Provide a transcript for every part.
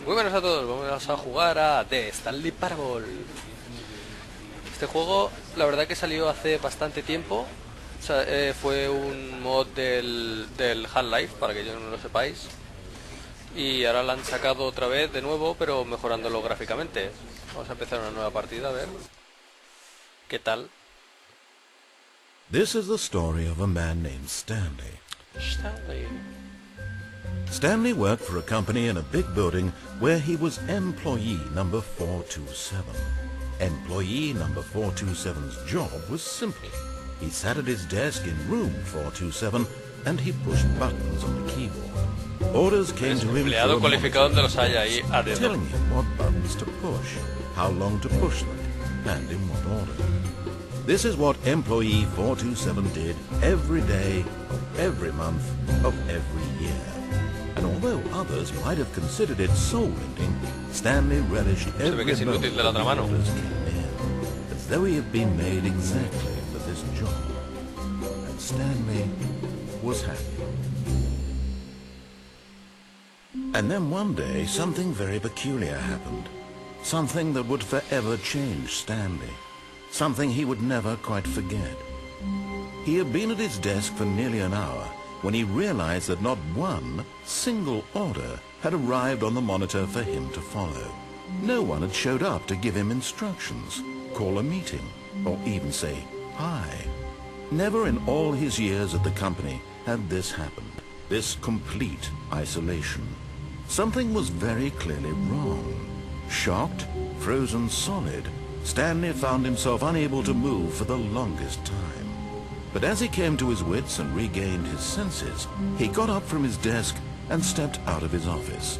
Muy buenas a todos, vamos a jugar a The Stanley Parable. Este juego, la verdad que salió hace bastante tiempo. O sea, fue un mod del Half-Life, para que yo no lo sepáis. Y ahora lo han sacado otra vez de nuevo, pero mejorándolo gráficamente. Vamos a empezar una nueva partida, a ver qué tal. This is the story of a man named Stanley. Stanley. Stanley worked for a company in a big building where he was employee number 427. Employee number 427's job was simple. He sat at his desk in room 427 and he pushed buttons on the keyboard. Orders came to him Empleado cualificado donde los haya ahí a dedo. telling him what buttons to push, how long to push them, and in what order. This is what employee 427 did every day of every month of every year. And although others might have considered it soul-rending, Stanley relished every moment the orders came in, as though he had been made exactly for this job. And Stanley was happy. And then one day, something very peculiar happened. Something that would forever change Stanley. Something he would never quite forget. He had been at his desk for nearly an hour when he realized that not one single order had arrived on the monitor for him to follow. No one had showed up to give him instructions, call a meeting, or even say hi. Never in all his years at the company had this happened, this complete isolation. Something was very clearly wrong. Shocked, frozen solid, Stanley found himself unable to move for the longest time. But as he came to his wits and regained his senses, he got up from his desk and stepped out of his office.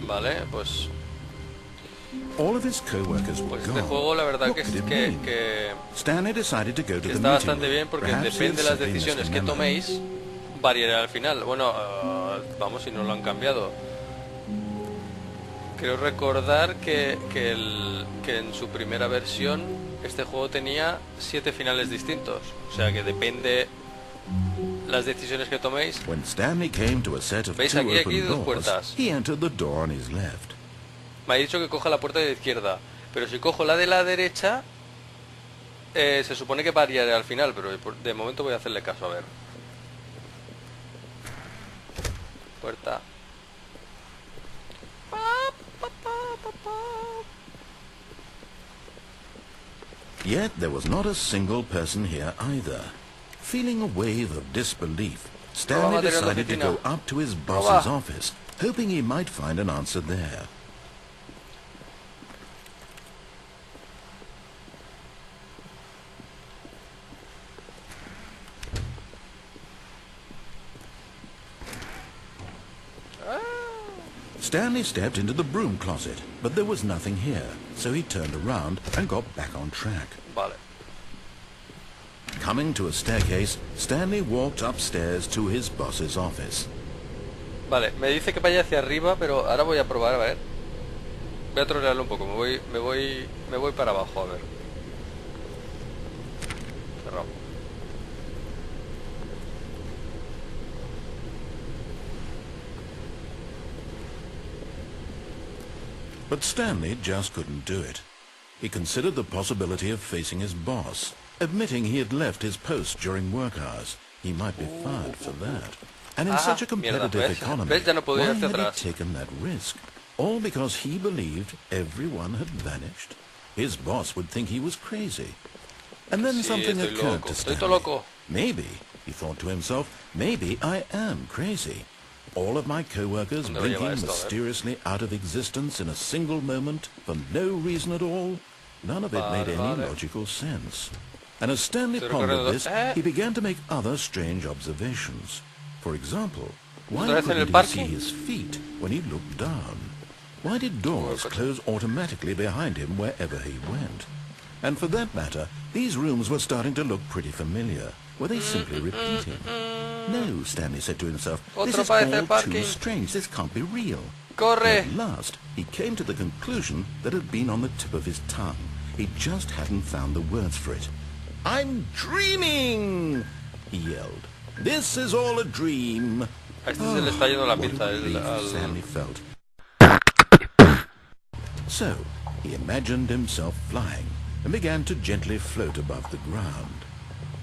Vale, pues All of his co-workers were este gone. juego la verdad What could it mean? que Stanley decided to go to the está meeting bastante bien room. porque Perhaps depende de he had las simply decisiones missed que a memo. toméis, variará al final. Bueno, vamos, si no lo han cambiado. Creo recordar que en su primera versión este juego tenía 7 finales distintos. O sea que depende las decisiones que toméis. When Stanley came to a set of ¿Veis? two Aquí open dos doors, puertas. he entered the door on his left. Me ha dicho que coja la puerta de la izquierda, pero si cojo la de la derecha, se supone que variará al final, pero de momento voy a hacerle caso, a ver. Puerta. Yet there was not a single person here either. Feeling a wave of disbelief, Stanley decided to go up to his boss's office, hoping he might find an answer there. Stanley stepped into the broom closet, but there was nothing here, so he turned around and got back on track. Vale. Coming to a staircase, Stanley walked upstairs to his boss's office. Vale, me dice que vaya hacia arriba, pero ahora voy a probar, a ver. Voy a trolearlo un poco, me voy para abajo, a ver. Cerrado. But Stanley just couldn't do it. He considered the possibility of facing his boss, admitting he had left his post during work hours. He might be fired for that. And in such a competitive economy, why had he taken that risk? All because he believed everyone had vanished? His boss would think he was crazy. And then something occurred to Stanley. Maybe, he thought to himself, maybe I am crazy. All of my co-workers blinking mysteriously out of existence in a single moment for no reason at all? None of it made any logical sense. And as Stanley pondered this, he began to make other strange observations. For example, why couldn't he see his feet when he looked down? Why did doors close automatically behind him wherever he went? And for that matter, these rooms were starting to look pretty familiar. Were they simply repeating? No, Stanley said to himself, this is all too strange, this can't be real. At last, he came to the conclusion that had been on the tip of his tongue. He just hadn't found the words for it. I'm dreaming, he yelled. This is all a dream. A este se le está yendo la pinza. Stanley felt. So, he imagined himself flying and began to gently float above the ground.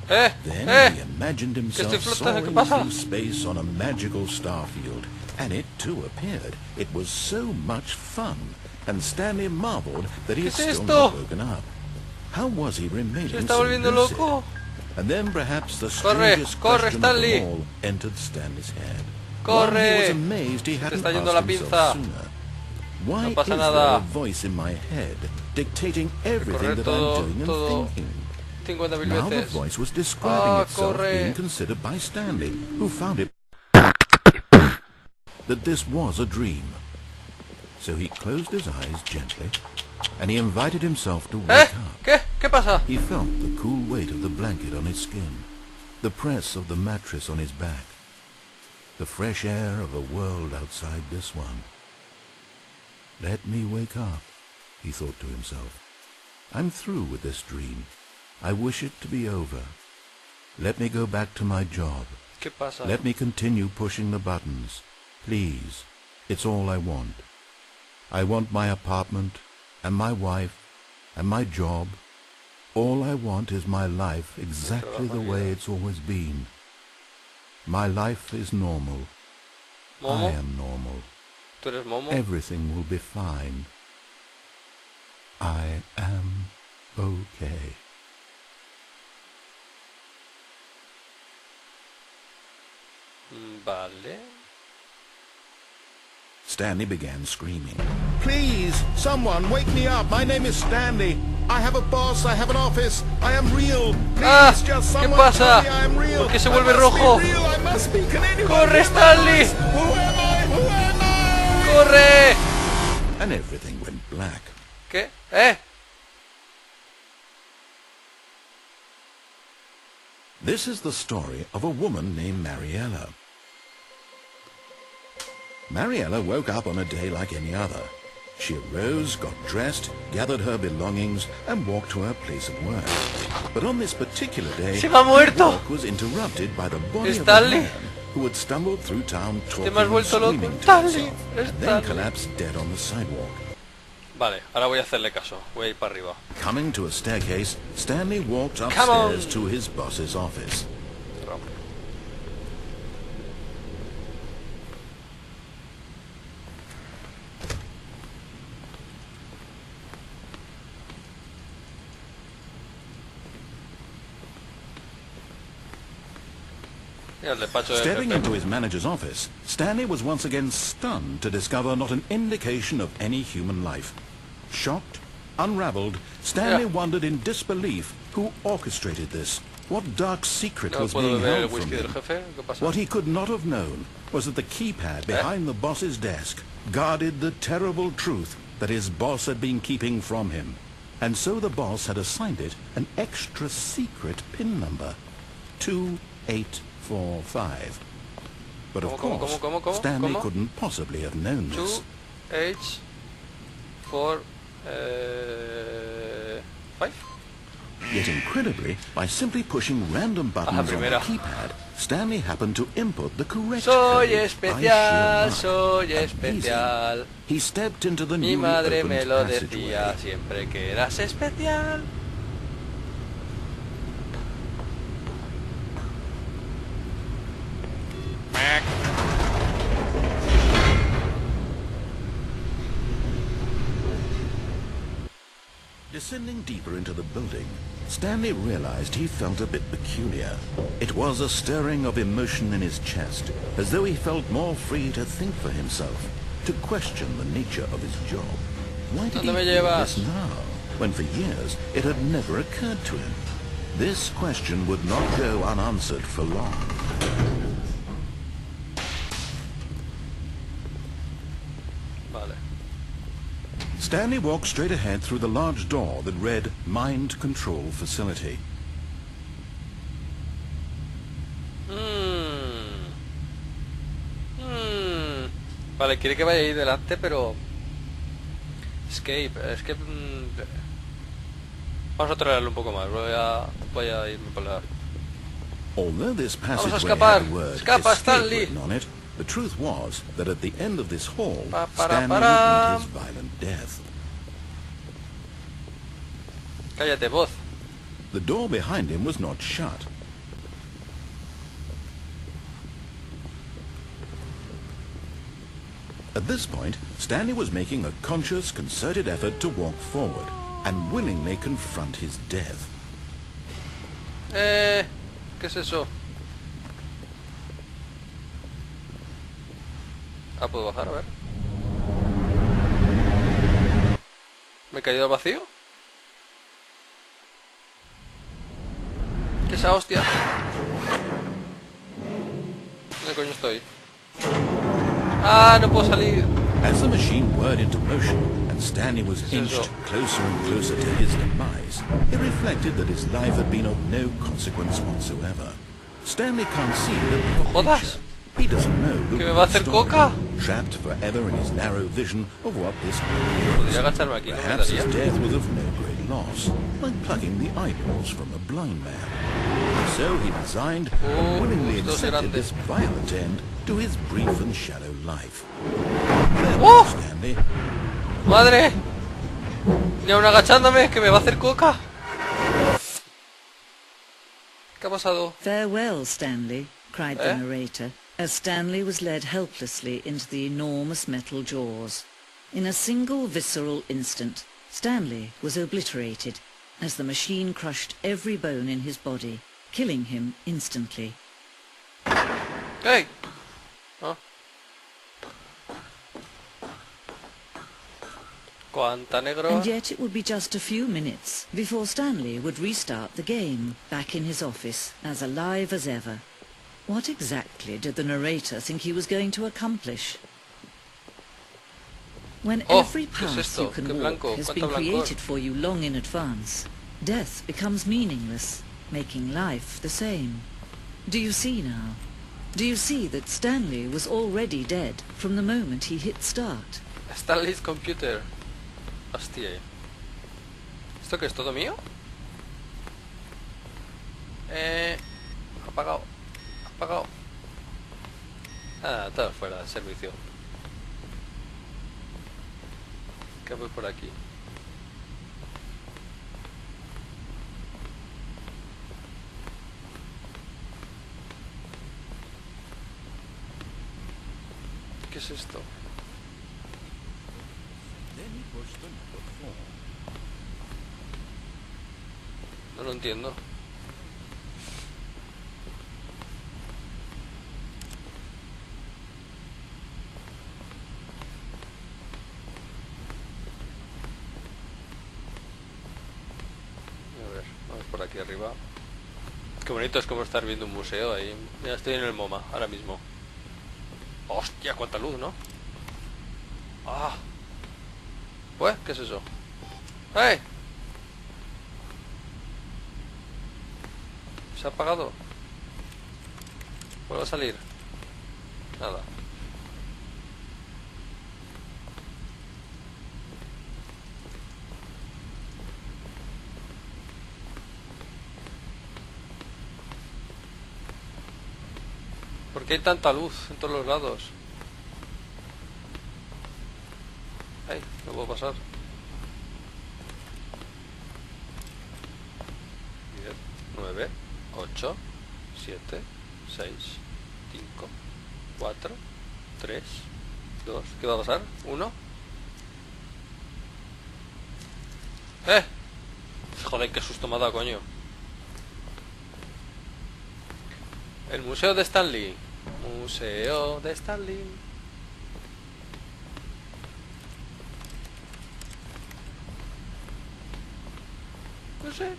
Then he imagined himself soaring through space on a magical starfield, and it too appeared. It was so much fun, and Stanley marveled that he had still not woken up. How was he remaining so lucid? And then perhaps the strangest question of them all entered Stanley's head. One he was amazed he hadn't asked himself sooner. Why is there a voice in my head dictating everything that I'm doing and thinking? Now the voice was describing itself being considered by Stanley, who found it that this was a dream. So he closed his eyes gently, and he invited himself to wake up. ¿Qué pasa? He felt the cool weight of the blanket on his skin, the press of the mattress on his back, the fresh air of a world outside this one. Let me wake up, he thought to himself. I'm through with this dream. I wish it to be over. Let me go back to my job. ¿Qué pasa? Let me continue pushing the buttons. Please, it's all I want. I want my apartment, and my wife, and my job. All I want is my life exactly the way it's always been. My life is normal. ¿Momo? I am normal. ¿Tú eres Momo? Everything will be fine. I am okay. Vale. Stanley began screaming. Please, someone, wake me up. My name is Stanley. I have a boss, I have an office. I am real. Please, just someone ¿Qué pasa? tell me I am real. ¿Por qué se vuelve rojo? ¡Corre, Stanley! Who am I? Who am I? ¡Corre! And everything went black. ¿Qué? This is the story of a woman named Mariella. Mariella woke up on a day like any other. She arose, got dressed, gathered her belongings, and walked to her place of work. But on this particular day, ¡Se me ha muerto! work was interrupted by the body of a Stanley. man who had stumbled through town talking me has and vuelto loco. screaming to Stanley, himself, and then Stanley. collapsed dead on the sidewalk. Vale, ahora voy a hacerle caso. Voy a ir para arriba. Coming to a staircase, Stanley walked Come on. upstairs to his boss's office. Cerramos. Mira el despacho del Stepping jefe. into his manager's office, Stanley was once again stunned to discover not an indication of any human life. Shocked, unraveled, Stanley wondered in disbelief who orchestrated this. What dark secret No was puedo being beber el held from whisky del him? jefe. ¿Qué pasa? What he could not have known was that the keypad behind the boss's desk guarded the terrible truth that his boss had been keeping from him. And so the boss had assigned it an extra secret PIN number. 2845. But of course, Stanley couldn't possibly have known this. 2H4 5. Yet incredibly, by simply pushing random buttons on the primera. keypad, Stanley happened to input the correct Soy code especial, by sheer luck. soy Amazing. especial. He stepped into the Mi newly madre opened me lo passageway. decía siempre que eras especial. Descending deeper into the building, Stanley realized he felt a bit peculiar. It was a stirring of emotion in his chest, as though he felt more free to think for himself, to question the nature of his job. Why did he ¿Dónde me feel llevas? this now, when for years it had never occurred to him? This question would not go unanswered for long. Vale. Stanley walked straight ahead through the large door that read Mind Control Facility. Vale, quiere que vaya ahí delante, pero... Escape. Vamos a traerlo un poco más. Voy a irme por la... Although this Vamos a passageway escapar. had the word Escapa, escape Stanley. written on it, The truth was that at the end of this hall, Pa, Stanley would para. meet his violent death. Cállate, voz. The door behind him was not shut. At this point, Stanley was making a conscious, concerted effort to walk forward and willingly confront his death. ¿Qué es eso? Ah, ¿puedo bajar? A ver. ¿Me he caído al vacío? ¿Qué es esa hostia? ¿Dónde coño estoy? ¡Ah, no puedo salir! As the machine whirred into motion and Stanley was ¿Qué es eso? inched closer and closer to his demise, he reflected that his life had been of no consequence whatsoever. Stanley can't see the big jodas. picture. He doesn't know the ¿Que me va a real hacer story, coca? trapped forever in his narrow vision of what this world Podría is. agacharme aquí, no me Perhaps his daría. death was of no great loss, like plucking the eyeballs from a blind man. And so he resigned and willingly esto es accepted grande. this violent end to his brief and shallow life. ¡Oh! Farewell, Stanley. ¡Madre! Y aún agachándome, que me va a hacer coca. ¿Qué ha pasado? Farewell, Stanley, cried the narrator, as Stanley was led helplessly into the enormous metal jaws. In a single visceral instant, Stanley was obliterated, as the machine crushed every bone in his body, killing him instantly. ¡Hey! Ah. Cuánta negro. And yet it would be just a few minutes before Stanley would restart the game, back in his office, as alive as ever. What exactly did the narrator think he was going to accomplish? When Oh, every ¿qué es path esto? you can Qué walk blanco, has cuánto been blancor. created for you long in advance, death becomes meaningless, making life the same. Do you see now? Do you see that Stanley was already dead from the moment he hit start? Stanley's computer. Hostia. ¿Esto qué es? ¿Todo mío? Apagado. Apagado. Ah, todo fuera de servicio. ¿Qué voy por aquí? ¿Qué es esto? No lo entiendo. A ver, vamos por aquí arriba. Qué bonito es como estar viendo un museo ahí. Mira, estoy en el MoMA ahora mismo. Hostia, cuánta luz, ¿no? Ah. Pues, ¿qué es eso? ¡Hey! ¿Se ha apagado? ¿Puedo salir? Nada. ¿Por qué hay tanta luz en todos los lados? ¡Ay! No puedo pasar. 10, 9, 8, 7, 6, 5, 4, 3, 2. ¿Qué va a pasar? 1. ¡Eh! Joder, qué susto me ha dado, coño. El museo de Stanley. Museo de Stanley.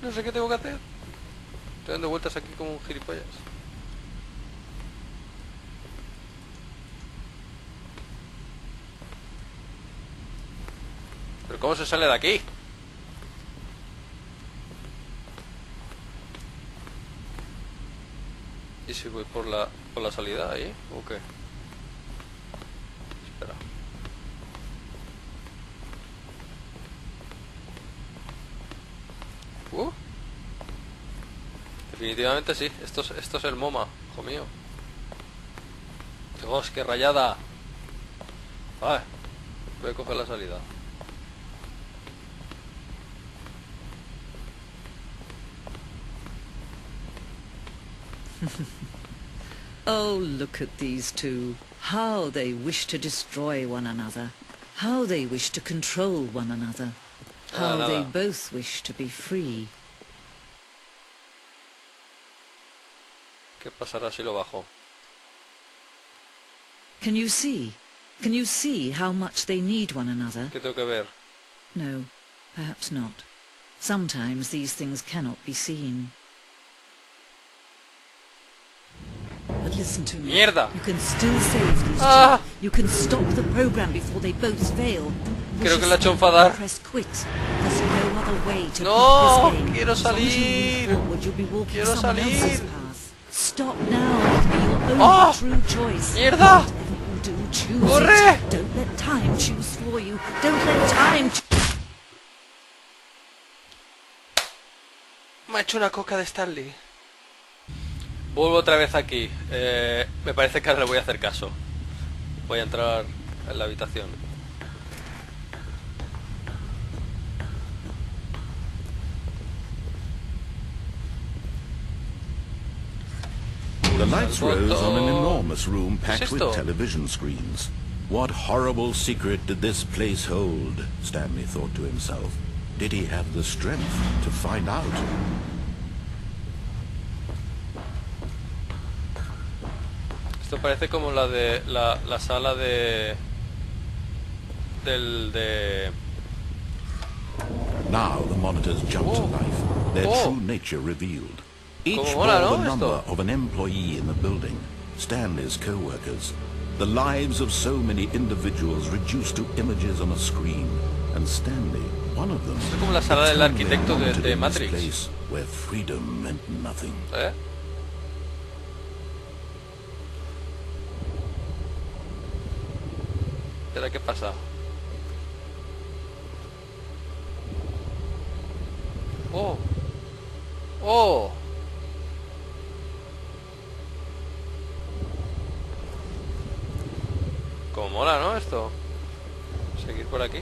No sé qué tengo que hacer. Estoy dando vueltas aquí como un gilipollas. ¿Pero cómo se sale de aquí? ¿Y si voy por la salida ahí? ¿O qué? Espera. Definitivamente sí. Esto es el MoMA, hijo mío. Vamos, qué rayada. Ay, voy a coger la salida. Oh, look at these two. How they wish to destroy one another. How they wish to control one another. How Nada. they both wish to be free. ¿Qué pasará si lo bajo? Can you see? Can you see how much they need one another? ¿Qué tengo que ver? No, perhaps not. Sometimes these things cannot be seen. But listen to me. ¡Mierda! You can still save these Ah. two. You can stop the program before they both fail. Creo que le ha hecho enfadar. Press quit. There's no other way to No, beat this game. quiero As long as you move salir. forward, you'll be walking Quiero someone else's salir. path. Stop now. It'll be your own Ah. true choice. ¡Mierda! Whatever you do, choose ¡Corre! it. Don't let time choose for you. Don't let time Me ha hecho una coca de Stanley. Vuelvo otra vez aquí. Me parece que ahora le voy a hacer caso. Voy a entrar en la habitación. The lights rose on an enormous room packed with esto? television screens. What horrible secret did this place hold? Stanley thought to himself. Did he have the strength to find out? Esto parece como la de la sala de Now the monitors jumped to Oh. life, their Oh. true nature revealed. Each Como bore mola, ¿no? the number Esto. of an employee in the building, Stanley's co-workers. The lives of so many individuals reduced to images on a screen, and Stanley, one of them, Es como la sala del eternally arquitecto de monitored in this Matrix. place where freedom meant nothing. ¿Espera qué pasa? ¡Oh! ¡Oh! Como mola, ¿no? Esto. Seguir por aquí.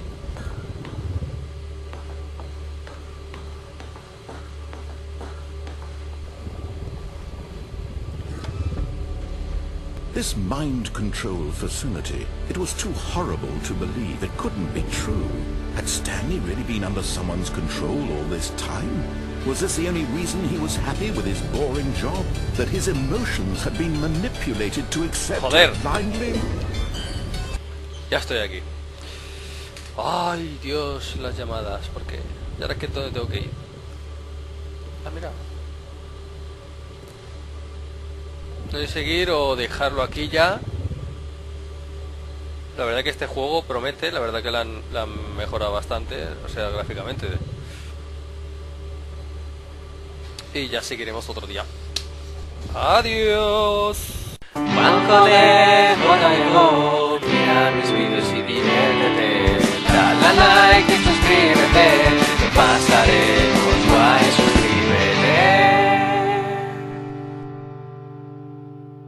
This mind control facility, it was too horrible to believe. It couldn't be true. Had Stanley really been under someone's control all this time? Was this the only reason he was happy with his boring job? That his emotions had been manipulated to accept Joder. it blindly? Ya estoy aquí. Ay, Dios, las llamadas. ¿Por qué? ¿Y ahora qué dónde tengo que ir? Ah, mira. No sé si seguir o dejarlo aquí ya. La verdad que este juego promete. La verdad que la han mejorado bastante. O sea, gráficamente. Y ya seguiremos otro día. Adiós. Juanjodj,